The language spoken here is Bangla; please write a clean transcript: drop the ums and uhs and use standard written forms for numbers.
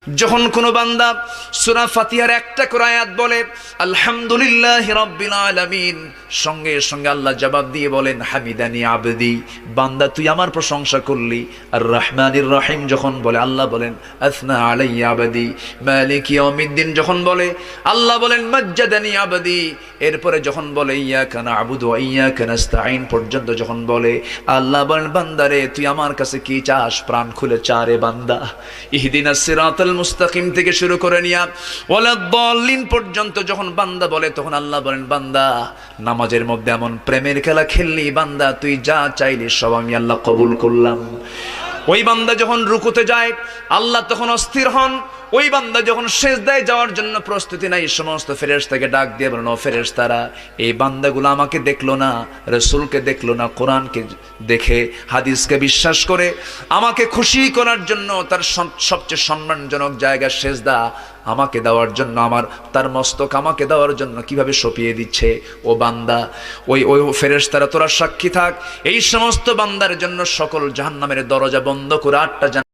যখন কোন বান্দা সূরা ফাতিহার একটা করে আয়াত বলে আলহামদুলিল্লাহি রাব্বিল আলামিন, সঙ্গে সঙ্গে আল্লাহ জবাব দিয়ে বলেন হামিদানি আবদি, বান্দা তুই আমার প্রশংসা করলি। আর রহমানির রহিম যখন বলে আল্লাহ বলেন আসনা আলাইয়া আবদি। মালিক ইয়াউমিদ্দিন যখন বলে আল্লাহ বলেন মাজ্জাদানি আবদি। এরপরে যখন বলে ইয়াকা না'বুদু ওয়া ইয়াকা নাস্তাঈন পর্যন্ত যখন বলে আল্লাহ বলেন বান্দারে তুই আমার কাছে কি চাস, প্রাণ খুলে চারে বান্দা। ইহদিনাস সিরাতাল মুস্তাকিম থেকে শুরু করে নিয়া ওয়ালাদ-দাল্লিন পর্যন্ত যখন বান্দা বলে তখন আল্লাহ বলেন বান্দা নামাজের মধ্যে এমন প্রেমের খেলা খেললি, বান্দা তুই যা চাইলি সব আমি আল্লাহ কবুল করলাম। ওই বান্দা যখন রুকুতে যায় আল্লাহ তখন অস্থির হন। ওই বান্দা যখন সিজদায় যাওয়ার জন্য প্রস্তুতি নাই, সমস্ত ফেরেশতাকে ডাক দিয়ে বলেন ও ফেরেশতারা, এই বান্দাগুলো আমাকে দেখলো না, রাসূলকে দেখলো না, কোরআনকে দেখে হাদিসকে বিশ্বাস করে আমাকে খুশি করার জন্য তার সবচেয়ে সম্মানজনক জায়গা সিজদা আমাকে দেওয়ার জন্য, তার মস্তক আমাকে দেওয়ার জন্য কিভাবে সঁপিয়ে দিচ্ছে। ও বান্দা, ওই ফেরেশতারা তোরা সাক্ষী থাক, এই সমস্ত বান্দার জন্য সকল জাহান্নামের দরজা বন্ধ করে 8টা